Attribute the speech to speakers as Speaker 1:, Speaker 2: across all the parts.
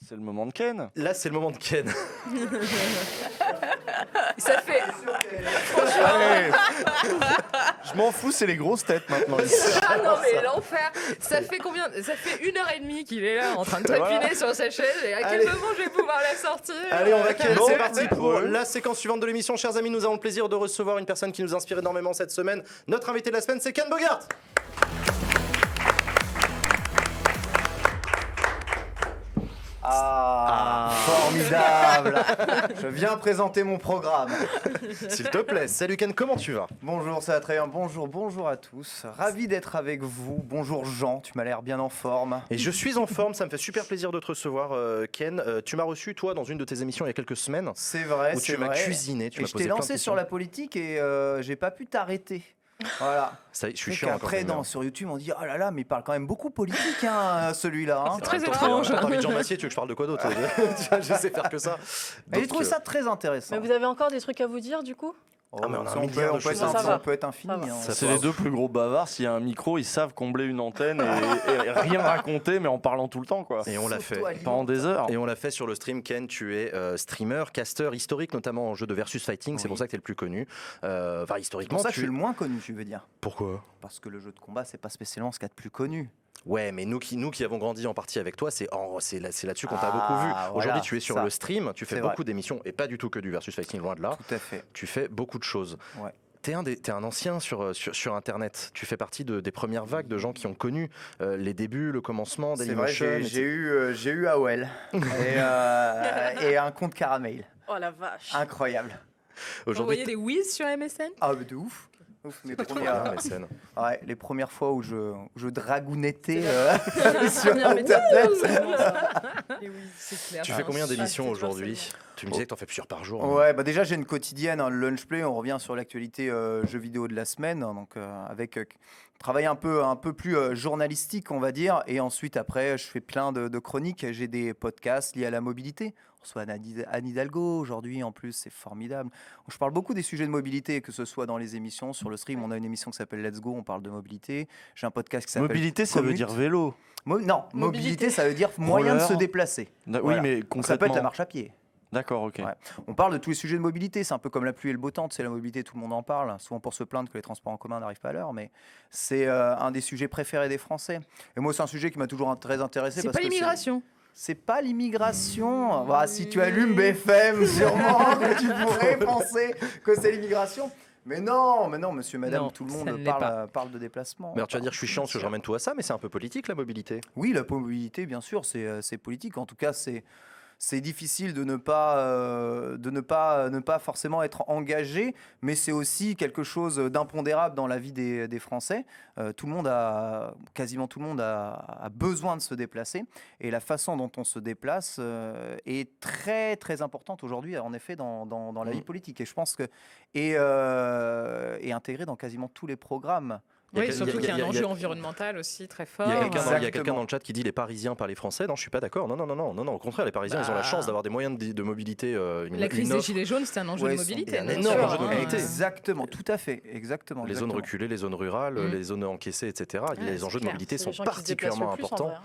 Speaker 1: C'est le moment de Ken.
Speaker 2: Là, c'est le moment de Ken.
Speaker 3: Ça fait.
Speaker 1: Allez. Je m'en fous, c'est les grosses têtes maintenant.
Speaker 3: Ah non, mais l'enfer. Ça fait combien? Ça fait 1h30 qu'il est là en train de trépiner sur sa chaise. Et à quel moment je vais pouvoir la sortir?
Speaker 2: Allez, on va Ken.
Speaker 1: Bon,
Speaker 2: C'est parti pour
Speaker 1: cool.
Speaker 2: la séquence suivante de l'émission. Chers amis, nous avons le plaisir de recevoir une personne qui nous inspire énormément cette semaine. Notre invité de la semaine, c'est Ken Bogart.
Speaker 4: Formidable. Je viens présenter mon programme.
Speaker 2: S'il te plaît. Salut Ken, comment tu vas?
Speaker 4: Bonjour, ça va très bien. Bonjour à tous. Ravi d'être avec vous. Bonjour Jean, tu m'as l'air bien en forme.
Speaker 2: Et je suis en forme, ça me fait super plaisir de te recevoir, Ken. Tu m'as reçu, toi, dans une de tes émissions il y a quelques semaines.
Speaker 4: C'est vrai,
Speaker 2: Où
Speaker 4: c'est
Speaker 2: tu m'as
Speaker 4: vrai.
Speaker 2: cuisiné, tu
Speaker 4: Et
Speaker 2: m'as
Speaker 4: je
Speaker 2: posé
Speaker 4: t'ai
Speaker 2: plein de
Speaker 4: lancé
Speaker 2: questions.
Speaker 4: sur la politique et j'ai pas pu t'arrêter. Voilà.
Speaker 2: Ça y est, je suis
Speaker 4: Et
Speaker 2: chiant encore.
Speaker 4: après, sur YouTube, on dit oh là là, mais il parle quand même beaucoup politique, hein, celui-là. Hein.
Speaker 3: C'est très
Speaker 2: Attends,
Speaker 3: étrange.
Speaker 2: T'as envie de Jean Massier, tu veux que je parle de quoi d'autre? Je sais faire que ça.
Speaker 4: Et j'ai
Speaker 2: Donc,
Speaker 4: trouvé ça très intéressant.
Speaker 5: Mais vous avez encore des trucs à vous dire du coup?
Speaker 2: Ah, mais on a un
Speaker 4: on
Speaker 2: milliard de
Speaker 4: peut
Speaker 2: choses
Speaker 4: être
Speaker 2: à
Speaker 5: dire.
Speaker 4: on peut être infini.
Speaker 5: Ça va.
Speaker 4: hein.
Speaker 2: Ça
Speaker 1: C'est les deux plus gros bavards. S'il y a un micro, ils savent combler une antenne et rien raconter, mais en parlant tout le temps, quoi.
Speaker 2: Et on l'a fait.
Speaker 1: Pendant des heures.
Speaker 2: Et on l'a fait sur le stream. Ken, tu es streamer, caster historique, notamment en jeu de versus fighting. C'est
Speaker 4: Oui.
Speaker 2: pour ça que tu es le plus connu. Enfin,
Speaker 4: C'est
Speaker 2: historiquement,
Speaker 4: pour ça que je suis le moins connu, tu veux dire.
Speaker 2: Pourquoi?
Speaker 4: Parce que le jeu de combat, c'est pas spécialement ce qu'il y a de plus connu.
Speaker 2: Ouais, mais nous qui avons grandi en partie avec toi, c'est là-dessus qu'on t'a
Speaker 4: Ah,
Speaker 2: beaucoup vu.
Speaker 4: voilà,
Speaker 2: Aujourd'hui, tu es sur
Speaker 4: ça.
Speaker 2: le stream, tu fais
Speaker 4: C'est
Speaker 2: beaucoup
Speaker 4: vrai.
Speaker 2: d'émissions, et pas du tout que du versus fighting, loin de là.
Speaker 4: Tout à fait.
Speaker 2: Tu fais beaucoup de choses.
Speaker 4: Ouais.
Speaker 2: T'es un ancien sur Internet. Tu fais partie des premières vagues de gens qui ont connu les débuts, le commencement
Speaker 4: C'est vrai,
Speaker 2: Dailymotion.
Speaker 4: j'ai eu AOL et un compte Caramel.
Speaker 5: Oh la vache.
Speaker 4: Incroyable.
Speaker 2: Aujourd'hui,
Speaker 3: Envoyer des whiz sur MSN?
Speaker 4: Ah, mais de ouf. Mes premières,
Speaker 2: MSN.
Speaker 4: ouais, les premières fois où je dragounettais sur
Speaker 5: Première méthode.
Speaker 4: Internet.
Speaker 3: Et oui, c'est clair.
Speaker 2: Tu fais combien d'émissions
Speaker 5: c'était
Speaker 2: aujourd'hui? Tu me disais que t'en fais plusieurs par jour. hein.
Speaker 4: Ouais, bah déjà j'ai une quotidienne, hein, le lunch play, on revient sur l'actualité jeux vidéo de la semaine, hein, donc avec travail un peu plus journalistique on va dire, et ensuite après je fais plein de chroniques, j'ai des podcasts liés à la mobilité. On reçoit Anne Hidalgo aujourd'hui en plus, c'est formidable. Je parle beaucoup des sujets de mobilité, que ce soit dans les émissions, sur le stream, on a une émission qui s'appelle Let's Go, on parle de mobilité. J'ai un podcast qui s'appelle
Speaker 1: Mobilité, ça veut
Speaker 4: Commute.
Speaker 1: dire vélo.
Speaker 4: Non, mobilité ça veut dire moyen de se déplacer.
Speaker 1: Oui,
Speaker 4: Voilà.
Speaker 1: mais
Speaker 4: Ça peut
Speaker 1: concrètement.
Speaker 4: être la marche à pied.
Speaker 1: D'accord, ok.
Speaker 4: Ouais. On parle de tous les sujets de mobilité, c'est un peu comme la pluie et le beau temps, c'est la mobilité, tout le monde en parle, souvent pour se plaindre que les transports en commun n'arrivent pas à l'heure, mais c'est un des sujets préférés des Français. Et moi, c'est un sujet qui m'a toujours très intéressé.
Speaker 3: C'est
Speaker 4: parce
Speaker 3: pas
Speaker 4: que
Speaker 3: l'immigration.
Speaker 4: C'est pas l'immigration. Bah, si tu allumes BFM, sûrement que tu pourrais penser que c'est l'immigration. Mais non, monsieur, madame,
Speaker 3: Non,
Speaker 4: tout le
Speaker 3: ça
Speaker 4: monde
Speaker 3: ne l'est pas.
Speaker 4: parle de déplacement.
Speaker 2: Mais alors, tu vas dire que je suis chiant parce que je ramène tout à ça, mais c'est un peu politique la mobilité.
Speaker 4: Oui, la mobilité, bien sûr, c'est politique. En tout cas, c'est difficile de ne pas forcément être engagé, mais c'est aussi quelque chose d'impondérable dans la vie des Français. Quasiment tout le monde a besoin de se déplacer, et la façon dont on se déplace est très très importante aujourd'hui, en effet, dans la vie politique. Et je pense que est intégrée dans quasiment tous les programmes.
Speaker 3: Oui, surtout qu'il y a un enjeu environnemental aussi très fort.
Speaker 2: Il y a quelqu'un
Speaker 4: Exactement.
Speaker 2: dans le chat qui dit les Parisiens par les Français. Non, je suis pas d'accord. Non. Au contraire, les Parisiens, ils ont la chance d'avoir des moyens de mobilité.
Speaker 3: La crise des Gilets jaunes, c'était un enjeu de mobilité.
Speaker 2: un
Speaker 3: bien
Speaker 2: énorme
Speaker 3: sûr,
Speaker 2: enjeu de
Speaker 3: hein.
Speaker 2: mobilité.
Speaker 4: Exactement, tout à fait, exactement.
Speaker 2: Les zones
Speaker 4: exactement.
Speaker 2: reculées, les zones rurales, les zones encaissées, etc. les
Speaker 3: c'est
Speaker 2: enjeux de
Speaker 3: clair.
Speaker 2: mobilité
Speaker 5: C'est
Speaker 2: sont
Speaker 5: les gens qui se déplacent
Speaker 2: particulièrement
Speaker 5: le plus, en
Speaker 2: importants,
Speaker 5: vrai, hein.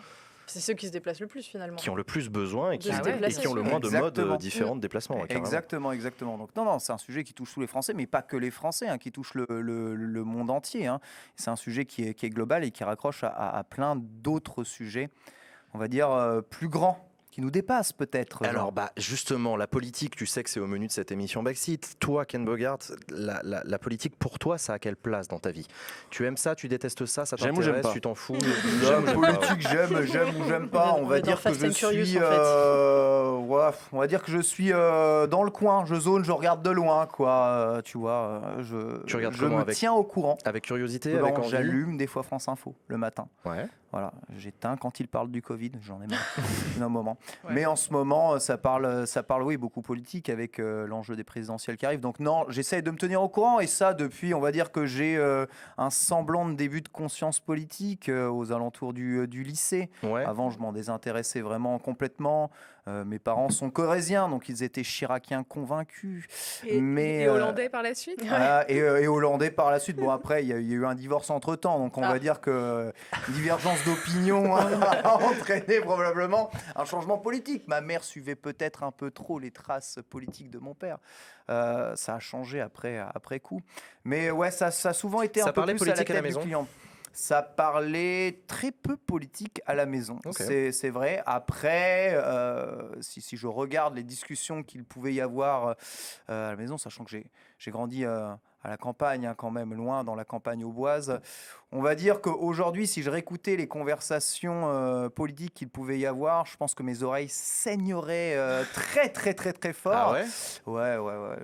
Speaker 5: C'est ceux qui se déplacent le plus finalement.
Speaker 2: qui ont le plus besoin et qui,
Speaker 5: De se déplacer,
Speaker 2: et qui ont le moins de
Speaker 4: Exactement.
Speaker 2: modes différents de déplacement. carrément.
Speaker 4: Exactement. Donc non, c'est un sujet qui touche tous les Français, mais pas que les Français, hein, qui touche le monde entier. Hein. C'est un sujet qui est global et qui raccroche à plein d'autres sujets, on va dire, plus grands, qui nous dépassent peut-être.
Speaker 2: Alors, justement, la politique, tu sais que c'est au menu de cette émission Backseat. Toi, Ken Bogart, la politique, pour toi, ça a quelle place dans ta vie? Tu aimes ça, tu détestes ça, ça
Speaker 1: J'aime ou j'aime
Speaker 2: t'intéresse,
Speaker 1: pas
Speaker 2: tu t'en fous?
Speaker 4: La politique, j'aime ou j'aime pas. On va
Speaker 5: est dans
Speaker 4: dire que
Speaker 5: Fast
Speaker 4: je
Speaker 5: and Furious,
Speaker 4: suis,
Speaker 5: en fait.
Speaker 4: ouais, on va dire que je suis dans le coin. Je zone, je regarde de loin, quoi. Tu vois,
Speaker 2: Tu regardes
Speaker 4: je
Speaker 2: comment,
Speaker 4: me
Speaker 2: avec-
Speaker 4: tiens au courant.
Speaker 2: Avec curiosité,
Speaker 4: Bon,
Speaker 2: avec envie?
Speaker 4: j'allume des fois France Info le matin.
Speaker 2: Ouais.
Speaker 4: Voilà, j'éteins quand il parle du Covid, j'en ai marre d'un moment.
Speaker 3: Ouais.
Speaker 4: Mais en ce moment, ça parle, oui, beaucoup politique avec l'enjeu des présidentielles qui arrivent. Donc non, j'essaye de me tenir au courant, et ça depuis, on va dire que j'ai un semblant de début de conscience politique aux alentours du lycée.
Speaker 2: Ouais.
Speaker 4: Avant, je m'en désintéressais vraiment complètement. Mes parents sont corréziens, donc ils étaient chiraciens convaincus.
Speaker 3: Et hollandais par la suite.
Speaker 4: Et hollandais par la suite. Bon, après, il y a eu un divorce entre-temps, donc on va dire que divergence d'opinion a entraîné probablement un changement changement politique. Ma mère suivait peut-être un peu trop les traces politiques de mon père. Ça a changé après coup. Mais ouais, ça a souvent été
Speaker 2: Ça
Speaker 4: un peu
Speaker 2: parlait
Speaker 4: plus à la
Speaker 2: politique à la
Speaker 4: tête du
Speaker 2: maison
Speaker 4: client. Ça parlait très peu politique à la maison,
Speaker 2: Ok.
Speaker 4: c'est vrai. Après, si je regarde les discussions qu'il pouvait y avoir à la maison, sachant que j'ai grandi à la campagne, hein, quand même, loin dans la campagne auboise, on va dire qu'aujourd'hui, si je réécoutais les conversations politiques qu'il pouvait y avoir, je pense que mes oreilles saigneraient très, très, très, très fort.
Speaker 2: Ah ouais.
Speaker 4: Ouais,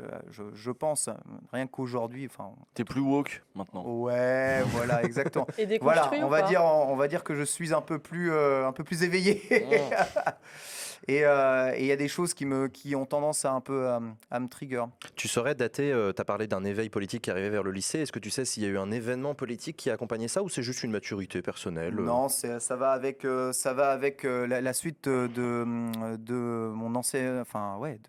Speaker 4: je pense, rien qu'aujourd'hui, enfin,
Speaker 1: T'es plus woke maintenant.
Speaker 4: ouais, voilà, exactement.
Speaker 5: Et des
Speaker 4: Voilà,
Speaker 5: construits
Speaker 4: on
Speaker 5: ou
Speaker 4: va
Speaker 5: pas
Speaker 4: dire, on va dire que je suis un peu plus éveillé. Et il y a des choses qui ont tendance à me trigger.
Speaker 2: Tu saurais dater, tu as parlé d'un éveil politique qui arrivait vers le lycée. Est-ce que tu sais s'il y a eu un événement politique qui a accompagné ça ou c'est juste une maturité personnelle
Speaker 4: Non, ça va avec la suite de mon ancien, enfin ouais,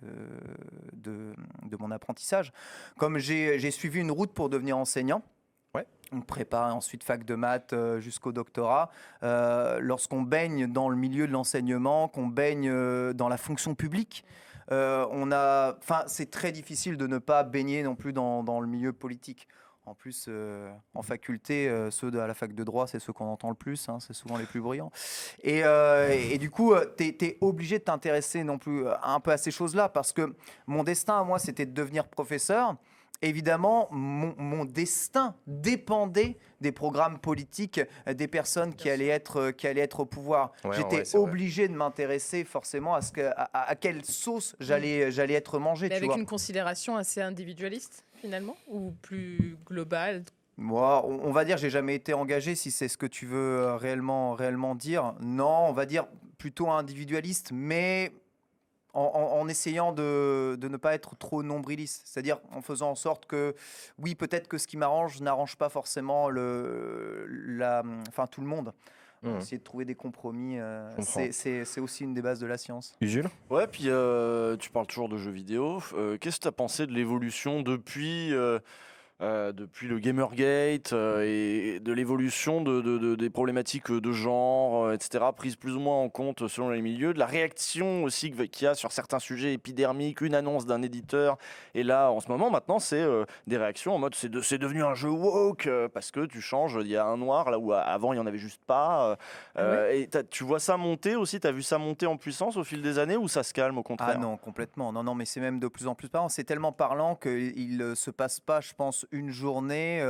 Speaker 4: de mon apprentissage. Comme j'ai suivi une route pour devenir enseignant.
Speaker 2: Ouais.
Speaker 4: On prépare ensuite fac de maths jusqu'au doctorat. Lorsqu'on baigne dans le milieu de l'enseignement, qu'on baigne dans la fonction publique, c'est très difficile de ne pas baigner non plus dans le milieu politique. En plus, en faculté, ceux à la fac de droit, c'est ceux qu'on entend le plus, hein, c'est souvent les plus bruyants. Et du coup, tu es obligé de t'intéresser non plus un peu à ces choses-là, parce que mon destin à moi, c'était de devenir professeur. Évidemment, mon destin dépendait des programmes politiques des personnes qui allaient être au pouvoir.
Speaker 2: Ouais,
Speaker 4: J'étais
Speaker 2: ouais, c'est vrai.
Speaker 4: obligé de m'intéresser forcément à quelle sauce j'allais être mangé.
Speaker 3: Mais
Speaker 4: tu
Speaker 3: avec
Speaker 4: vois.
Speaker 3: une considération assez individualiste, finalement, ou plus globale.
Speaker 4: Moi, on va dire, j'ai jamais été engagé, si c'est ce que tu veux réellement dire. Non, on va dire plutôt individualiste, mais en essayant de ne pas être trop nombriliste. C'est-à-dire en faisant en sorte que, oui, peut-être que ce qui m'arrange n'arrange pas forcément tout le monde.
Speaker 2: Mhm.
Speaker 4: Essayer de trouver des compromis,
Speaker 2: comprends.
Speaker 4: c'est aussi une des bases de la science.
Speaker 2: Usul.
Speaker 1: Ouais, puis tu parles toujours de jeux vidéo. Qu'est-ce que tu as pensé de l'évolution depuis le Gamergate et de l'évolution des problématiques de genre, etc., prises plus ou moins en compte selon les milieux, de la réaction aussi qu'il y a sur certains sujets épidermiques, une annonce d'un éditeur, et là, en ce moment, maintenant, c'est des réactions en mode c'est devenu un jeu woke, parce que tu changes, il y a un noir, là où avant, il n'y en avait juste pas. Et tu vois ça monter aussi, tu as vu ça monter en puissance au fil des années, ou ça se calme au contraire?
Speaker 4: Ah non, complètement. Non, mais c'est même de plus en plus parlant. C'est tellement parlant qu'il ne se passe pas, je pense, une journée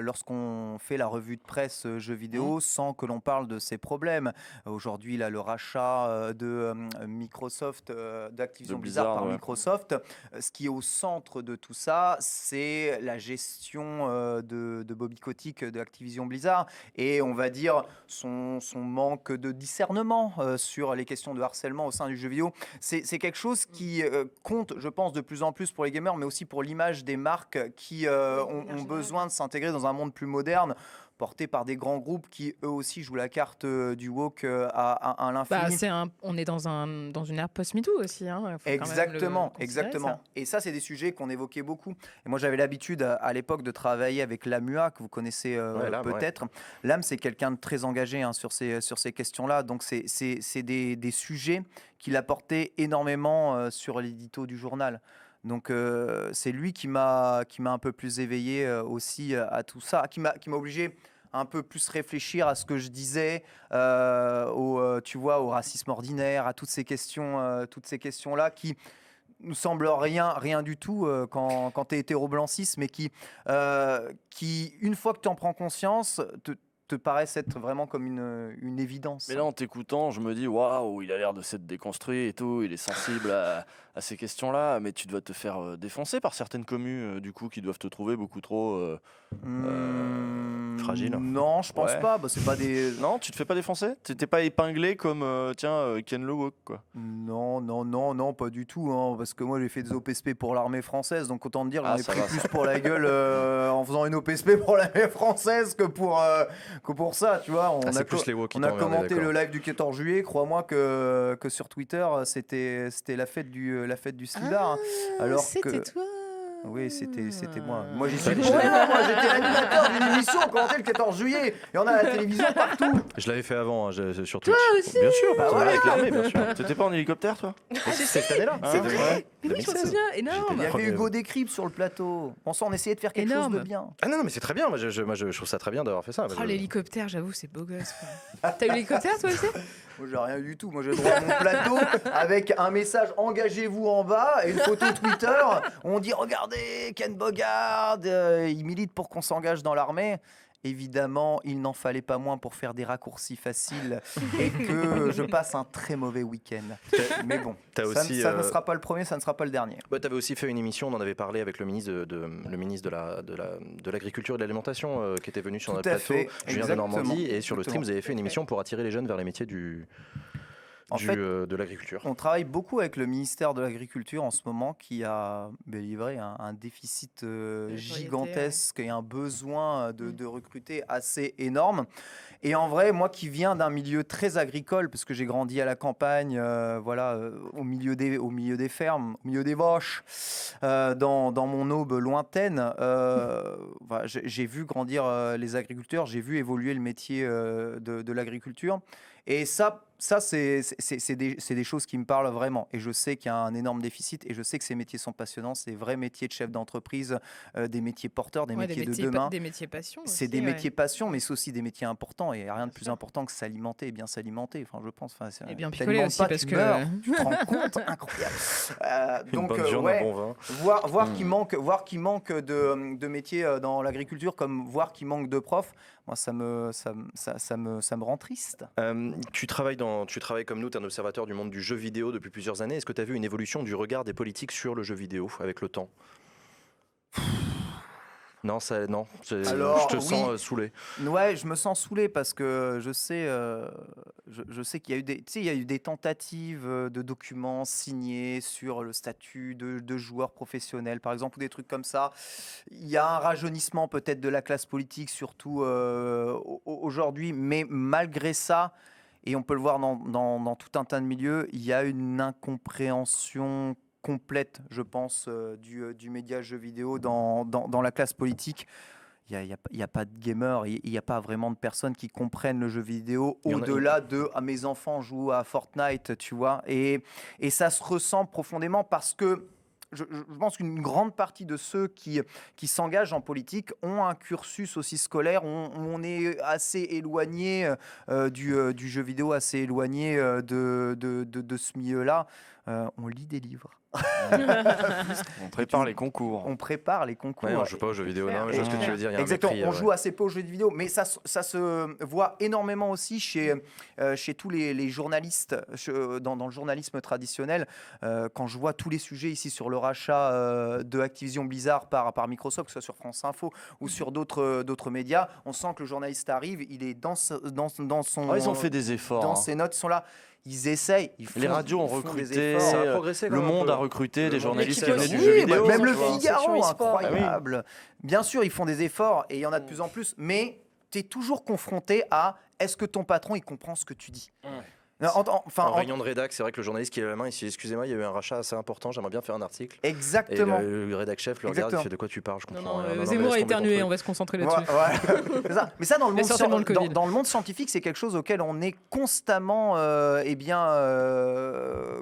Speaker 4: lorsqu'on fait la revue de presse jeux vidéo sans que l'on parle de ces problèmes. Aujourd'hui, là, le rachat de Microsoft, d'Activision
Speaker 1: De
Speaker 4: Blizzard par
Speaker 1: ouais.
Speaker 4: Microsoft, ce qui est au centre de tout ça, c'est la gestion de Bobby Kotick de Activision Blizzard et on va dire son manque de discernement sur les questions de harcèlement au sein du jeu vidéo. C'est quelque chose qui compte, je pense, de plus en plus pour les gamers, mais aussi pour l'image des marques qui ont besoin de s'intégrer dans un monde plus moderne, porté par des grands groupes qui, eux aussi, jouent la carte du woke à l'infini.
Speaker 3: On est dans une ère post-MeToo aussi. Hein. Faut quand même le
Speaker 4: Exactement,
Speaker 3: considérer,
Speaker 4: exactement.
Speaker 3: ça.
Speaker 4: Et ça, c'est des sujets qu'on évoquait beaucoup. Et moi, j'avais l'habitude à l'époque de travailler avec l'AMUA, que vous connaissez
Speaker 2: L'AM,
Speaker 4: peut-être. L'AM, c'est quelqu'un de très engagé sur ces questions-là. Donc, c'est des sujets qu'il a portés énormément sur l'édito du journal. Donc, c'est lui qui m'a un peu plus éveillé aussi à tout ça, qui m'a obligé un peu plus réfléchir à ce que je disais, tu vois, au racisme ordinaire, à toutes ces questions-là qui nous semblent rien du tout quand tu es hétéro-blanc-cis, mais qui, une fois que tu en prends conscience, te paraissent être vraiment comme une évidence.
Speaker 1: Mais là, en t'écoutant, je me dis, waouh, il a l'air de s'être déconstruit et tout, il est sensible à ces questions-là, mais tu dois te faire défoncer par certaines communes, du coup, qui doivent te trouver beaucoup trop
Speaker 2: fragile.
Speaker 4: Non, je pense
Speaker 1: Ouais.
Speaker 4: pas. Bah, c'est pas des.
Speaker 1: Non, tu te fais pas défoncer? T'es pas épinglé comme, Ken Le Woke, quoi.
Speaker 4: Non, pas du tout. Hein, parce que moi, j'ai fait des OPSP pour l'armée française, donc autant te dire, j'en
Speaker 1: Ah,
Speaker 4: ai
Speaker 1: ça
Speaker 4: pris
Speaker 1: va,
Speaker 4: plus pour la gueule en faisant une OPSP pour l'armée française que pour ça, tu vois.
Speaker 2: C'est plus les woke qui
Speaker 4: On a
Speaker 2: t'ont emmerdé,
Speaker 4: commenté
Speaker 2: d'accord.
Speaker 4: le live du 14 juillet. Crois-moi que sur Twitter, c'était la fête du slibard. Alors
Speaker 3: C'était
Speaker 4: que
Speaker 3: toi.
Speaker 4: Oui, c'était moi. Moi, j'y suis. Moi, j'étais l'animateur d'une émission, on commentait le 14 juillet. Et on a la télévision partout.
Speaker 2: Je l'avais fait avant, sur Twitch.
Speaker 3: Toi aussi.
Speaker 2: Bien sûr,
Speaker 4: Bah
Speaker 2: bah,
Speaker 4: ouais.
Speaker 2: avec l'armée, bien sûr.
Speaker 1: T'étais pas en hélicoptère, toi?
Speaker 2: C'est cette année-là.
Speaker 3: C'est vrai. Mais oui, je me
Speaker 2: 2016.
Speaker 3: souviens, énorme.
Speaker 4: Il y avait
Speaker 2: Premier-
Speaker 4: Hugo Décrypte sur le plateau. On essayait de faire quelque chose de
Speaker 3: Énorme.
Speaker 4: bien.
Speaker 2: Ah non, mais c'est très bien. Moi, je trouve ça très bien d'avoir fait ça.
Speaker 3: Oh, l'hélicoptère, j'avoue, c'est beau gosse. Quoi. T'as eu l'hélicoptère, toi aussi?
Speaker 4: Moi, j'ai rien eu du tout. Moi, j'ai droit à mon plateau avec un message engagez-vous en bas et une photo Twitter. On dit regardez, Ken Bogard, il milite pour qu'on s'engage dans l'armée. Évidemment, il n'en fallait pas moins pour faire des raccourcis faciles et que je passe un très mauvais week-end. Mais bon,
Speaker 2: T'as
Speaker 4: ça,
Speaker 2: aussi,
Speaker 4: ça ne sera pas le premier, ça ne sera pas le dernier.
Speaker 2: tu avais aussi fait une émission, on en avait parlé avec le ministre de l'Agriculture et de l'Alimentation qui était venu sur
Speaker 4: Tout
Speaker 2: notre
Speaker 4: à
Speaker 2: plateau,
Speaker 4: fait,
Speaker 2: Julien de
Speaker 4: exactement,
Speaker 2: Normandie, et sur le stream,
Speaker 4: exactement.
Speaker 2: vous avez fait une émission pour attirer les jeunes vers les métiers
Speaker 4: En fait,
Speaker 2: de l'agriculture.
Speaker 4: on travaille beaucoup avec le ministère de l'Agriculture en ce moment qui a livré un déficit gigantesque et un besoin de recruter assez énorme. Et en vrai, moi qui viens d'un milieu très agricole, parce que j'ai grandi à la campagne, au milieu des fermes, au milieu des vaches, dans mon aube lointaine, j'ai vu grandir les agriculteurs, j'ai vu évoluer le métier de l'agriculture. Et ça c'est des choses qui me parlent vraiment. Et je sais qu'il y a un énorme déficit et je sais que ces métiers sont passionnants. C'est vrais métiers de chef d'entreprise, des métiers porteurs, des métiers de demain.
Speaker 3: Des métiers passion.
Speaker 4: C'est des métiers passion, mais c'est aussi des métiers importants. Et il n'y a rien de plus important que s'alimenter et bien s'alimenter. Enfin, je pense.
Speaker 3: Et bien
Speaker 4: tellement
Speaker 3: picoler aussi,
Speaker 4: pas,
Speaker 3: parce
Speaker 4: tu
Speaker 3: que...
Speaker 4: meurs. Tu te rends compte? Incroyable.
Speaker 2: Une bonne viande, un bon vin.
Speaker 4: Voir qu'il manque de métiers dans l'agriculture, comme voir qu'il manque de profs, moi, ça me rend triste.
Speaker 2: Tu travailles comme nous, tu es un observateur du monde du jeu vidéo depuis plusieurs années. Est-ce que tu as vu une évolution du regard des politiques sur le jeu vidéo avec le temps? Non,
Speaker 4: Alors,
Speaker 2: je te
Speaker 4: oui.
Speaker 2: sens saoulé.
Speaker 4: Ouais, je me sens saoulé parce que je sais qu'il y a eu des tentatives de documents signés sur le statut de joueur professionnel, par exemple, ou des trucs comme ça. Il y a un rajeunissement peut-être de la classe politique, surtout aujourd'hui, mais malgré ça, et on peut le voir dans tout un tas de milieux, il y a une incompréhension complète, je pense, du média jeu vidéo dans la classe politique. Il n'y a pas de gamers, il n'y a pas vraiment de personnes qui comprennent le jeu vidéo au-delà de mes enfants jouent à Fortnite, tu vois. Et ça se ressent profondément parce que je pense qu'une grande partie de ceux qui s'engagent en politique ont un cursus aussi scolaire. On est assez éloigné du jeu vidéo, assez éloigné de ce milieu-là. On lit des livres.
Speaker 1: On prépare les concours.
Speaker 4: On prépare les concours.
Speaker 2: Ouais, on joue pas aux jeux vidéo. Non, mais je vois ce que tu veux dire. Il y a un
Speaker 4: Exactement,
Speaker 2: mépris,
Speaker 4: on
Speaker 2: ouais.
Speaker 4: joue assez peu aux jeux vidéo, mais ça se voit énormément aussi chez tous les journalistes, dans le journalisme traditionnel. Quand je vois tous les sujets ici sur le rachat de Activision Blizzard par Microsoft, que ce soit sur France Info ou sur d'autres médias, on sent que le journaliste arrive, il est dans son...
Speaker 1: Oh, ils ont fait des efforts.
Speaker 4: Dans
Speaker 1: hein.
Speaker 4: ses notes, ils sont là. Ils essayent.
Speaker 1: Les radios ont
Speaker 4: ils font des
Speaker 1: recruté,
Speaker 4: efforts.
Speaker 2: Ça a progressé quand
Speaker 1: le
Speaker 2: même un
Speaker 1: monde
Speaker 2: peu.
Speaker 1: a recruté des
Speaker 2: Le monde
Speaker 1: journalistes qui
Speaker 2: qui
Speaker 1: venaient
Speaker 2: s'est
Speaker 1: du
Speaker 2: Oui,
Speaker 1: jeu
Speaker 4: Oui,
Speaker 1: vidéo.
Speaker 4: même le
Speaker 5: tu vois.
Speaker 4: Figaro,
Speaker 5: Section e-sport.
Speaker 4: incroyable. Bien sûr, ils font des efforts et il y en a de plus en plus, mais tu es toujours confronté à est-ce que ton patron il comprend ce que tu dis?
Speaker 2: En réunion de rédac, c'est vrai que le journaliste qui est à la main, il dit excusez-moi, il y a eu un rachat assez important, j'aimerais bien faire un article.
Speaker 4: Exactement.
Speaker 2: Et le rédac chef le regarde,
Speaker 4: Exactement.
Speaker 2: il fait de quoi tu parles, je
Speaker 3: Non,
Speaker 2: comprends
Speaker 3: non,
Speaker 2: rien.
Speaker 3: Zemmour a
Speaker 2: laisse tomber ton
Speaker 3: éternué,
Speaker 2: truc.
Speaker 3: on va se concentrer
Speaker 4: Ouais,
Speaker 3: là-dessus.
Speaker 4: ouais. C'est ça. Mais ça, dans le
Speaker 3: Mais certainement le Covid.
Speaker 4: dans le monde scientifique, c'est quelque chose auquel on est constamment,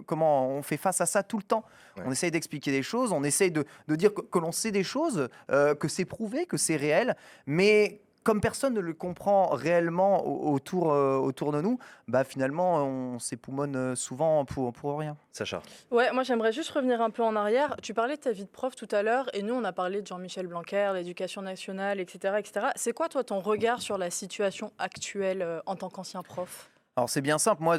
Speaker 4: comment on fait face à ça tout le temps.
Speaker 2: Ouais.
Speaker 4: On essaye d'expliquer des choses, on essaye de dire que l'on sait des choses, que c'est prouvé, que c'est réel, mais comme personne ne le comprend réellement autour de nous, bah finalement, on s'époumonne souvent pour rien.
Speaker 2: Sacha.
Speaker 5: Ouais, moi j'aimerais juste revenir un peu en arrière. Tu parlais de ta vie de prof tout à l'heure et nous on a parlé de Jean-Michel Blanquer, l'éducation nationale, etc., etc. C'est quoi toi ton regard sur la situation actuelle en tant qu'ancien prof?
Speaker 4: Alors c'est bien simple, moi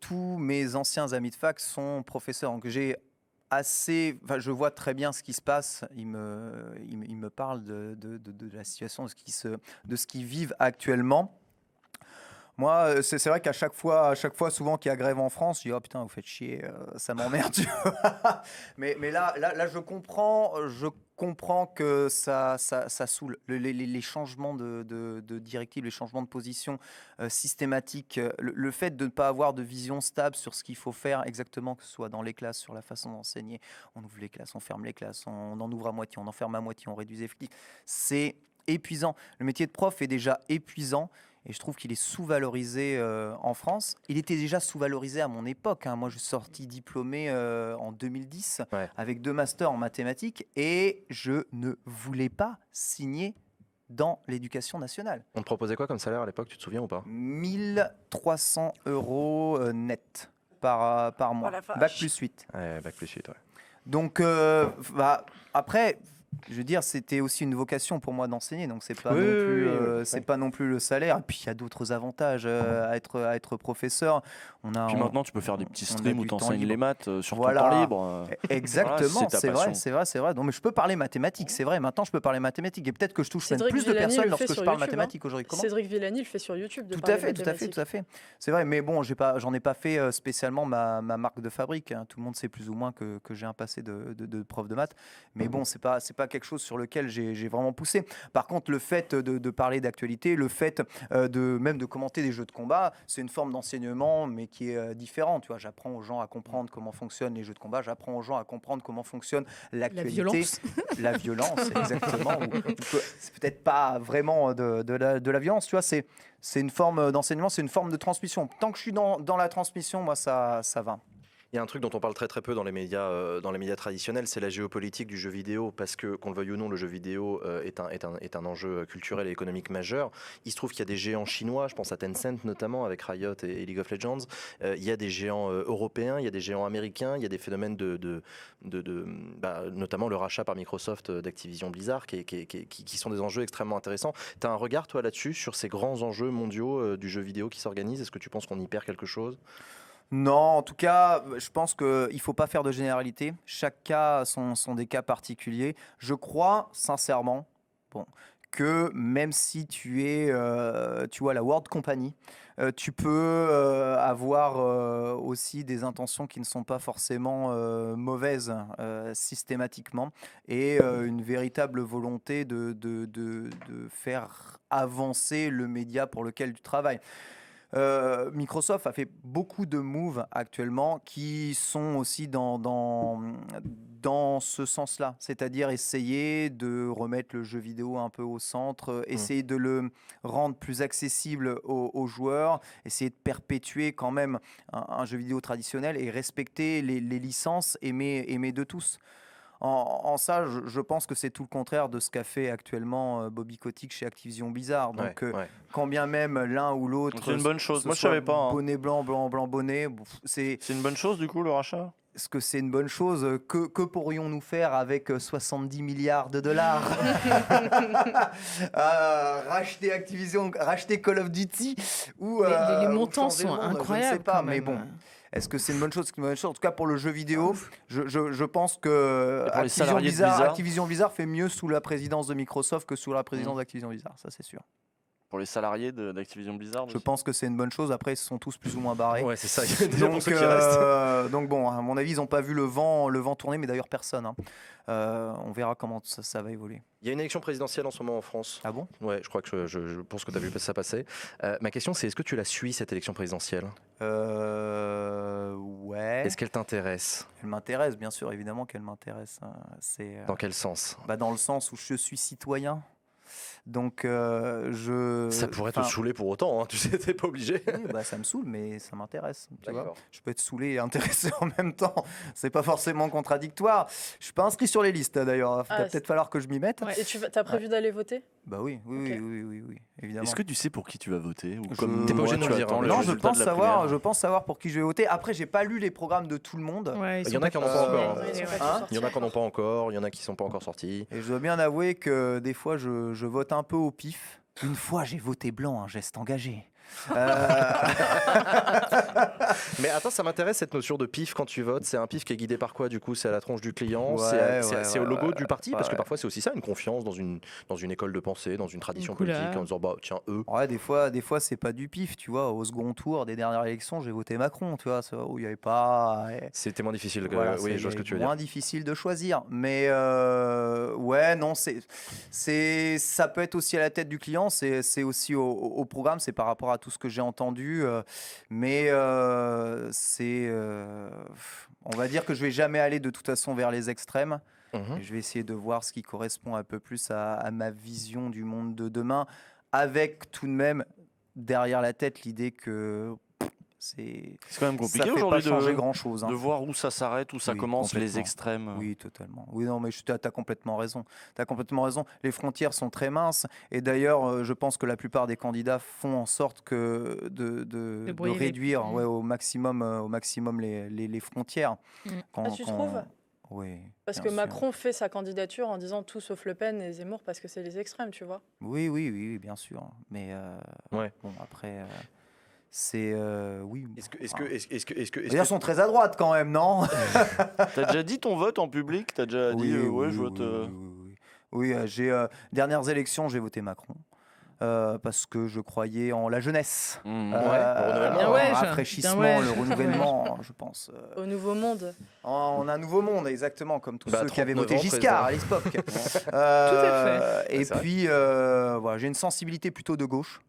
Speaker 4: tous mes anciens amis de fac sont professeurs, donc je vois très bien ce qui se passe, ils me parlent de la situation, de ce qu'ils vivent actuellement. Moi, c'est vrai qu'à chaque fois souvent qu'il y a grève en France, je dis oh putain, vous faites chier, ça m'emmerde. Tu vois. mais là, je comprends que ça saoule. Les changements de directives, les changements de position systématiques, le fait de ne pas avoir de vision stable sur ce qu'il faut faire exactement, que ce soit dans les classes, sur la façon d'enseigner. On ouvre les classes, on ferme les classes, on en ouvre à moitié, on en ferme à moitié, on réduit les effectifs. C'est épuisant. Le métier de prof est déjà épuisant. Et je trouve qu'il est sous-valorisé en France. Il était déjà sous-valorisé à mon époque. Moi, je suis sorti diplômé en 2010 avec 2 masters en mathématiques et je ne voulais pas signer dans l'éducation nationale.
Speaker 2: On te proposait quoi comme salaire à l'époque, tu te souviens ou pas?
Speaker 4: 1 300 € net par mois. Bac plus 8.
Speaker 2: Ouais, bac plus 8, ouais.
Speaker 4: Donc, après... Je veux dire, c'était aussi une vocation pour moi d'enseigner, donc c'est pas pas non plus le salaire. Et puis il y a d'autres avantages à être professeur.
Speaker 1: Puis maintenant, tu peux faire des petits streams où tu enseignes les maths sur ton
Speaker 4: Voilà.
Speaker 1: temps libre.
Speaker 4: Exactement,
Speaker 1: Voilà,
Speaker 4: c'est vrai. Non, mais je peux parler mathématiques, c'est vrai. Maintenant, je peux parler mathématiques et peut-être que je touche même plus de personnes lorsque je parle mathématiques aujourd'hui. Comment
Speaker 5: Cédric Villani le fait sur YouTube.
Speaker 4: Tout à fait. C'est vrai, mais bon, j'en ai pas fait spécialement ma marque de fabrique. Tout le monde sait plus ou moins que j'ai un passé de prof de maths, mais bon, c'est pas quelque chose sur lequel j'ai vraiment poussé. Par contre, le fait de parler d'actualité, le fait même de commenter des jeux de combat, c'est une forme d'enseignement, mais qui est différente. Tu vois, j'apprends aux gens à comprendre comment fonctionnent les jeux de combat, j'apprends aux gens à comprendre comment fonctionne l'actualité. La violence, exactement. C'est peut-être pas vraiment de la violence, tu vois, c'est une forme d'enseignement, c'est une forme de transmission. Tant que je suis dans la transmission, moi, ça va.
Speaker 2: Il y a un truc dont on parle très peu dans les médias traditionnels, c'est la géopolitique du jeu vidéo, parce que, qu'on le veuille ou non, le jeu vidéo est un enjeu culturel et économique majeur. Il se trouve qu'il y a des géants chinois, je pense à Tencent notamment, avec Riot et League of Legends. Il y a des géants européens, il y a des géants américains, il y a des phénomènes notamment le rachat par Microsoft d'Activision Blizzard, qui sont des enjeux extrêmement intéressants. Tu as un regard, toi, là-dessus, sur ces grands enjeux mondiaux du jeu vidéo qui s'organisent? Est-ce que tu penses qu'on y perd quelque chose?
Speaker 4: Non, en tout cas, je pense qu'il ne faut pas faire de généralité. Chaque cas sont des cas particuliers. Je crois sincèrement que même si tu es, tu vois, la World Company, tu peux avoir aussi des intentions qui ne sont pas forcément mauvaises systématiquement et une véritable volonté de faire avancer le média pour lequel tu travailles. Microsoft a fait beaucoup de moves actuellement qui sont aussi dans ce sens-là, c'est-à-dire essayer de remettre le jeu vidéo un peu au centre, essayer de le rendre plus accessible aux joueurs, essayer de perpétuer quand même un jeu vidéo traditionnel et respecter les licences aimées de tous. En ça, je pense que c'est tout le contraire de ce qu'a fait actuellement Bobby Kotick chez Activision Blizzard. Donc, quand bien même l'un ou l'autre,
Speaker 1: c'est une bonne chose. Moi, je savais pas.
Speaker 4: Bonnet blanc, bonnet. C'est
Speaker 1: une bonne chose du coup le rachat.
Speaker 4: Est-ce que c'est une bonne chose? Que pourrions-nous faire avec 70 milliards de dollars? Racheter Activision, racheter Call of Duty ou
Speaker 3: les montants sont incroyables.
Speaker 4: Je ne sais pas, mais bon. Est-ce que c'est une bonne chose? En tout cas, pour le jeu vidéo, je pense que Activision Blizzard fait mieux sous la présidence de Microsoft que sous la présidence d'Activision Blizzard, ça c'est sûr.
Speaker 1: Pour les salariés d'Activision Blizzard
Speaker 4: Je pense que c'est une bonne chose. Après, ils sont tous plus ou moins barrés.
Speaker 2: Ouais, c'est ça.
Speaker 4: Donc bon, à mon avis, ils n'ont pas vu le vent tourner, mais d'ailleurs personne. On verra comment ça va évoluer.
Speaker 2: Il y a une élection présidentielle en ce moment en France.
Speaker 4: Ah bon?
Speaker 2: Ouais, je crois que je pense que tu as vu ça passer. Ma question, c'est est-ce que tu la suis, cette élection présidentielle?
Speaker 4: Ouais.
Speaker 2: Est-ce qu'elle t'intéresse?
Speaker 4: Elle m'intéresse, bien sûr, évidemment qu'elle m'intéresse.
Speaker 2: Dans quel sens?
Speaker 4: Dans le sens où je suis citoyen. Donc,
Speaker 2: ça pourrait te saouler pour autant, hein, tu sais, t'es pas obligé.
Speaker 4: Oui, ça me saule, mais ça m'intéresse. Tu vois, je peux être saoulé et intéressé en même temps. C'est pas forcément contradictoire. Je suis pas inscrit sur les listes d'ailleurs. Il va peut-être falloir que je m'y mette.
Speaker 5: Ouais. Et tu as prévu d'aller voter?
Speaker 4: Bah oui, évidemment.
Speaker 1: Est-ce que tu sais pour qui tu vas voter ou
Speaker 2: T'es pas obligé de nous le dire.
Speaker 4: Non, je pense savoir pour qui je vais voter. Après, j'ai pas lu les programmes de tout le monde.
Speaker 2: Ouais, il y en a qui n'en ont pas encore. Il y en a qui n'en ont pas encore. Il y en a qui sont pas encore sortis.
Speaker 4: Et je dois bien avouer que des fois, je vote un peu au pif. Une fois, j'ai voté blanc, un geste engagé.
Speaker 2: Mais attends, ça m'intéresse cette notion de pif quand tu votes. C'est un pif qui est guidé par quoi du coup? C'est à la tronche du client? C'est au logo du parti? Parce que parfois c'est aussi ça, une confiance dans une école de pensée, dans une tradition politique, en disant bah tiens eux.
Speaker 4: Ouais, des fois c'est pas du pif, tu vois. Au second tour des dernières élections, j'ai voté Macron, tu vois, où il y avait pas.
Speaker 2: C'était moins difficile.
Speaker 4: Voilà,
Speaker 2: oui, je vois ce que tu veux dire.
Speaker 4: Moins difficile de choisir, mais ouais, non, ça peut être aussi à la tête du client, c'est aussi au programme, c'est par rapport à tout ce que j'ai entendu, mais on va dire que je vais jamais aller de toute façon vers les extrêmes. Et je vais essayer de voir ce qui correspond un peu plus à ma vision du monde de demain, avec tout de même derrière la tête l'idée que c'est
Speaker 1: quand même compliqué
Speaker 4: aujourd'hui
Speaker 1: de
Speaker 4: grand chose,
Speaker 1: de voir où ça s'arrête, où ça commence, les
Speaker 4: complètement.
Speaker 1: extrêmes.
Speaker 4: Oui, totalement. Oui, non, mais tu as complètement raison. Tu as complètement raison. Les frontières sont très minces. Et d'ailleurs, je pense que la plupart des candidats font en sorte de réduire au maximum les frontières.
Speaker 5: Tu trouves?
Speaker 4: Oui.
Speaker 5: Parce que Macron fait sa candidature en disant tout sauf Le Pen et Zemmour parce que c'est les extrêmes, tu vois.
Speaker 4: Oui, bien sûr. Mais bon, après. C'est oui.
Speaker 2: Ils
Speaker 4: sont très à droite quand même, non?
Speaker 1: T'as déjà dit ton vote en public? T'as déjà dit je vote.
Speaker 4: Oui, dernières élections, j'ai voté Macron. Parce que je croyais en la jeunesse,
Speaker 2: le
Speaker 4: rafraîchissement, le renouvellement, je pense.
Speaker 5: Au nouveau monde.
Speaker 4: On a un nouveau monde, exactement, comme tous ceux qui avaient voté Giscard à l'époque.
Speaker 5: Tout à fait.
Speaker 4: Et puis, voilà, j'ai une sensibilité plutôt de gauche,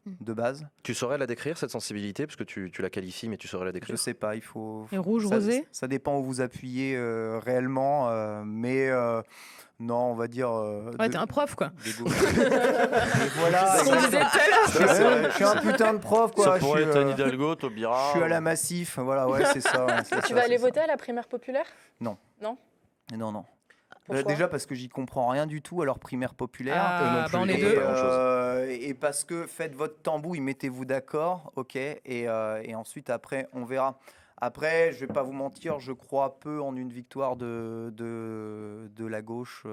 Speaker 4: de base.
Speaker 2: Tu saurais la décrire, cette sensibilité, parce que tu la qualifies, mais tu saurais la décrire?
Speaker 4: Je sais pas, il faut...
Speaker 6: Et rouge, rosé?
Speaker 4: Ça dépend où vous appuyez réellement, mais... non, on va dire...
Speaker 6: t'es un prof, quoi.
Speaker 4: Voilà. Je suis un putain de prof, quoi.
Speaker 1: Ça pourrait être Anne Hidalgo, Taubira.
Speaker 4: Je suis à la Massif, voilà, ouais, c'est ça.
Speaker 5: Tu vas aller voter à la primaire populaire?
Speaker 4: Non.
Speaker 5: Non?
Speaker 4: Non.
Speaker 5: Pourquoi?
Speaker 4: Déjà parce que j'y comprends rien du tout à leur primaire populaire.
Speaker 6: On est deux.
Speaker 4: Et parce que faites votre tambouille, mettez-vous d'accord, ok, et ensuite après on verra. Après, je vais pas vous mentir, je crois peu en une victoire de la gauche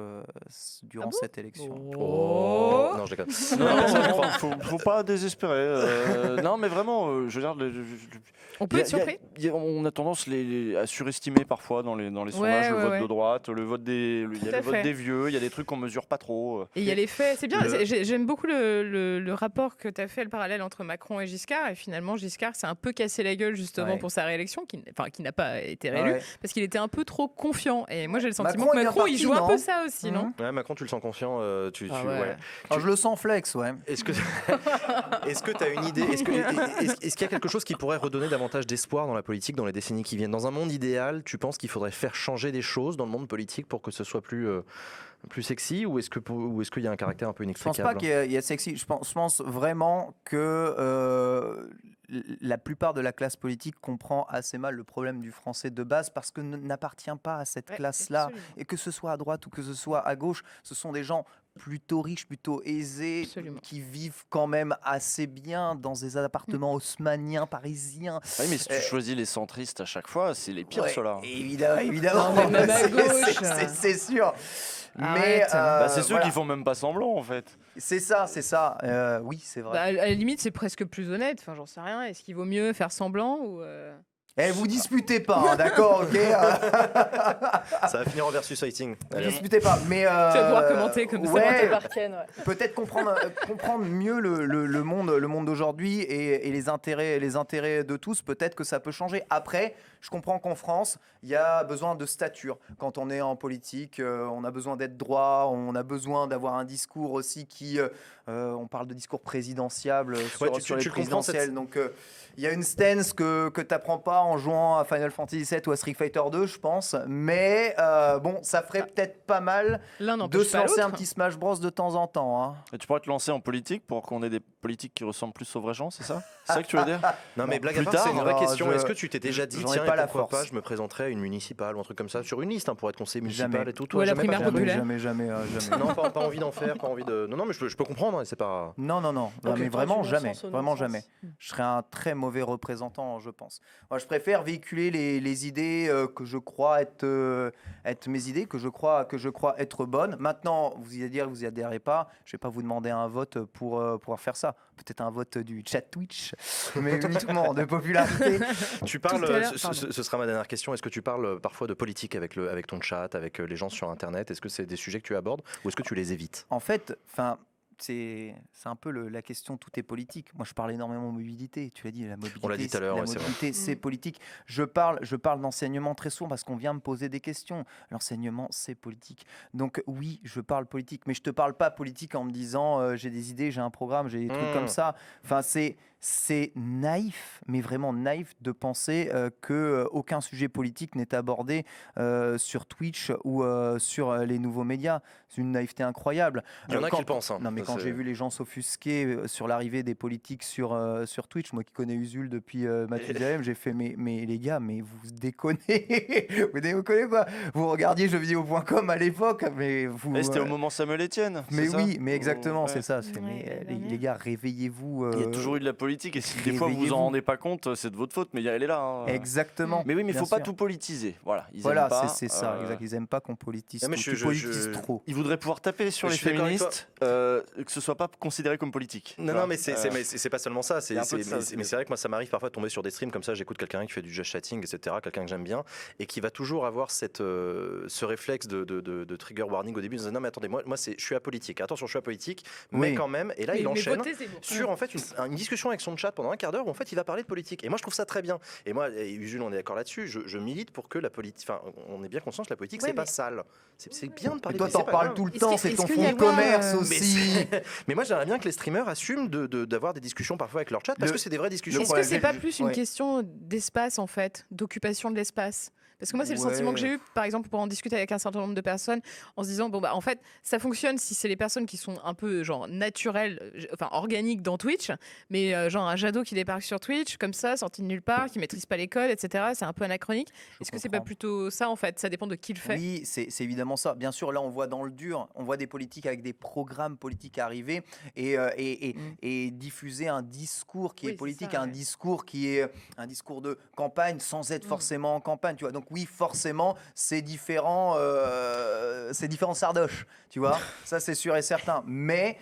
Speaker 4: durant cette élection.
Speaker 2: Non, je déconne.
Speaker 1: Non, faut pas désespérer. Non, mais vraiment, je veux dire,
Speaker 6: On peut être surpris.
Speaker 1: On a tendance à surestimer parfois dans les sondages le vote de droite, le vote des vieux. Il y a des trucs qu'on mesure pas trop.
Speaker 6: Et il y a les faits. C'est bien. J'aime beaucoup le rapport que tu as fait, le parallèle entre Macron et Giscard. Et finalement, Giscard s'est un peu cassé la gueule justement pour sa réélection, qui n'a pas été réélu, parce qu'il était un peu trop confiant. Et moi, j'ai le sentiment que Macron, il joue un peu ça aussi, non?
Speaker 2: Ouais, Macron, tu le sens confiant.
Speaker 4: Je le sens flex, ouais.
Speaker 2: Est-ce que tu as une idée? Est-ce qu'il y a quelque chose qui pourrait redonner davantage d'espoir dans la politique dans les décennies qui viennent? Dans un monde idéal, tu penses qu'il faudrait faire changer des choses dans le monde politique pour que ce soit plus sexy, ou est-ce qu'il y a un caractère un peu inextricable?
Speaker 4: Je pense pas qu'il y a sexy. Je pense vraiment que la plupart de la classe politique comprend assez mal le problème du français de base, parce que n'appartient pas à cette classe-là.
Speaker 6: Absolument.
Speaker 4: Et que ce soit à droite ou que ce soit à gauche, ce sont des gens plutôt riches, plutôt aisés, qui vivent quand même assez bien dans des appartements haussmanniens, parisiens.
Speaker 1: Oui, mais si tu choisis les centristes à chaque fois, c'est les pires, ceux-là.
Speaker 4: Évidemment.
Speaker 6: Non, mais même à gauche.
Speaker 4: C'est sûr.
Speaker 6: Arrête.
Speaker 4: Mais
Speaker 1: c'est ceux qui font même pas semblant, en fait.
Speaker 4: C'est ça. Oui, c'est vrai.
Speaker 6: À la limite, c'est presque plus honnête. Enfin, j'en sais rien. Est-ce qu'il vaut mieux faire semblant ou
Speaker 4: vous disputez pas, d'accord, ok.
Speaker 2: Ça va finir en versus fighting.
Speaker 4: Vous disputez pas, mais
Speaker 6: tu vas pouvoir commenter comme ça.
Speaker 4: Peut-être comprendre mieux le monde d'aujourd'hui et les intérêts de tous. Peut-être que ça peut changer. Après, je comprends qu'en France, il y a besoin de stature. Quand on est en politique, on a besoin d'être droit, on a besoin d'avoir un discours aussi qui... on parle de discours présidentiable sur les présidentielles. Donc, il y a une stance que tu n'apprends pas en jouant à Final Fantasy VII ou à Street Fighter 2, je pense. Mais bon, ça ferait peut-être pas mal de se lancer un petit Smash Bros de temps en temps. Hein.
Speaker 1: Et tu pourrais te lancer en politique pour qu'on ait des politiques qui ressemblent plus aux vrais gens, c'est ça? C'est ça que tu veux dire?
Speaker 2: Non, mais blague à part, c'est une vraie question. Est-ce que tu t'es déjà dit, tiens, pourquoi pas, je me présenterais à une municipale ou un truc comme ça, sur une liste, pour être conseiller municipal et tout?
Speaker 6: Ou à la primaire populaire?
Speaker 4: Jamais.
Speaker 2: Non, pas envie d'en faire, pas envie de... Non, mais je peux comprendre, c'est pas...
Speaker 4: Non, mais vraiment jamais. Je serais un très mauvais représentant, je pense. Moi, je préfère véhiculer les idées que je crois être mes idées, que je crois être bonnes. Maintenant, vous y adhérez pas, je vais pas vous demander un vote pour pouvoir faire ça. Peut-être un vote du chat Twitch, mais uniquement de popularité.
Speaker 2: Tu parles, ce sera ma dernière question, est-ce que tu parles parfois de politique avec ton chat, avec les gens sur Internet? Est-ce que c'est des sujets que tu abordes ou est-ce que tu les évites?
Speaker 4: En fait, c'est un peu la question, tout est politique. Moi, je parle énormément de mobilité. Tu l'as dit, la mobilité.
Speaker 2: On l'a dit tout à l'heure,
Speaker 4: la mobilité, c'est politique. Je parle d'enseignement très souvent parce qu'on vient me poser des questions. L'enseignement, c'est politique. Donc oui, je parle politique, mais je te parle pas politique en me disant j'ai des idées, j'ai un programme, j'ai des trucs comme ça. Enfin, c'est naïf, mais vraiment naïf de penser qu'aucun sujet politique n'est abordé sur Twitch ou sur les nouveaux médias. C'est une naïveté incroyable.
Speaker 2: Il y en a qui le pensent. Hein.
Speaker 4: Non, mais quand j'ai vu les gens s'offusquer sur l'arrivée des politiques sur Twitch, moi qui connais Usul depuis Mathusalem, j'ai fait mais les gars, mais vous déconnez. Vous déconnez quoi? Vous regardiez jeuxvideo.com à l'époque, mais vous.
Speaker 1: C'était au moment Samuel Etienne.
Speaker 4: Mais oui,
Speaker 1: ça
Speaker 4: mais exactement,
Speaker 1: ouais.
Speaker 4: c'est ça. Les gars, réveillez-vous.
Speaker 1: Il y a toujours eu de la politique et si des fois vous vous en rendez pas compte, c'est de votre faute, mais elle est là. Hein.
Speaker 4: Exactement.
Speaker 1: Mais oui, mais il
Speaker 4: bien
Speaker 1: faut pas
Speaker 4: sûr.
Speaker 1: tout politiser. Voilà,
Speaker 4: c'est ça. Exact. Ils aiment pas qu'on politise.
Speaker 2: Mais
Speaker 4: tout. Tu politises trop.
Speaker 1: Ils voudraient pouvoir taper sur les féministes, que ce soit pas considéré comme politique.
Speaker 2: Non, mais c'est pas seulement ça. Mais
Speaker 1: c'est
Speaker 2: vrai que moi, ça m'arrive parfois de tomber sur des streams comme ça. J'écoute quelqu'un qui fait du just chatting, etc. Quelqu'un que j'aime bien et qui va toujours avoir ce réflexe de trigger warning au début. De dire, non, mais attendez, moi, je suis apolitique. Attention, je suis apolitique, mais quand même. Et là, il enchaîne sur en fait une discussion avec son chat pendant un quart d'heure où en fait il va parler de politique. Et moi, je trouve ça très bien. Et moi, Jules, on est d'accord là-dessus. Je milite pour que la politique. Enfin, on est bien conscient que la politique, c'est pas sale. C'est bien de parler.
Speaker 4: Toi, t'en parles tout le temps. C'est ton
Speaker 6: qu'il
Speaker 4: fonds
Speaker 6: y a
Speaker 4: de
Speaker 6: pas,
Speaker 4: commerce aussi.
Speaker 2: Mais moi, j'aimerais bien que les streamers assument d'avoir des discussions parfois avec leur chat parce que c'est des vraies discussions.
Speaker 6: Est-ce que c'est pas plus une question d'espace en fait, d'occupation de l'espace? Parce que moi, c'est le sentiment que j'ai eu, par exemple, pour en discuter avec un certain nombre de personnes, en se disant, en fait, ça fonctionne si c'est les personnes qui sont un peu, genre, naturelles, enfin, organiques dans Twitch, mais genre un Jadot qui débarque sur Twitch, comme ça, sorti de nulle part, qui maîtrise pas les codes, etc., c'est un peu anachronique. Est-ce que c'est pas plutôt ça, en fait? Ça dépend de qui le fait.
Speaker 4: Oui, c'est évidemment ça. Bien sûr, là, on voit dans le dur, on voit des politiques avec des programmes politiques arriver et diffuser un discours qui est politique, un discours qui est un discours de campagne sans être forcément en campagne, tu vois. Donc oui, forcément, c'est différent sardoches, tu vois. Ça, c'est sûr et certain. Mais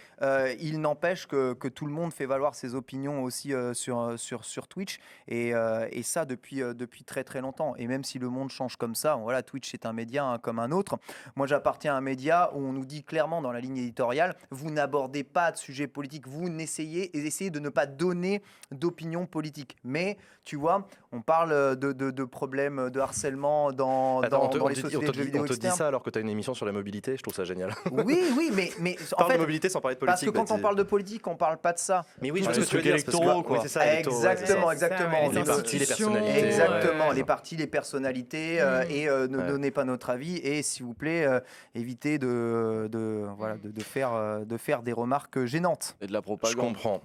Speaker 4: il n'empêche que tout le monde fait valoir ses opinions aussi sur Twitch et ça depuis très très longtemps. Et même si le monde change comme ça, voilà, Twitch est un média comme un autre. Moi, j'appartiens à un média où on nous dit clairement dans la ligne éditoriale, vous n'abordez pas de sujet politique, vous essayez de ne pas donner d'opinion politique. Mais tu vois, on parle de problèmes de harcèlement dans les sociétés de jeux vidéo.
Speaker 2: On te dit ça alors que tu as une émission sur la mobilité, je trouve ça génial.
Speaker 4: Oui, mais en fait,
Speaker 2: de mobilité sans parler de politique.
Speaker 4: Parce que quand on parle de politique, on parle pas de ça.
Speaker 2: Mais oui, je
Speaker 1: vois ce que tu veux dire,
Speaker 2: électoraux, quoi.
Speaker 1: C'est ça,
Speaker 4: exactement.
Speaker 2: Les partis, les personnalités.
Speaker 4: Exactement, les partis, les personnalités, et ne donnez pas notre avis. Et s'il vous plaît, évitez de faire des remarques gênantes.
Speaker 1: Et de la propagande.
Speaker 2: Je comprends.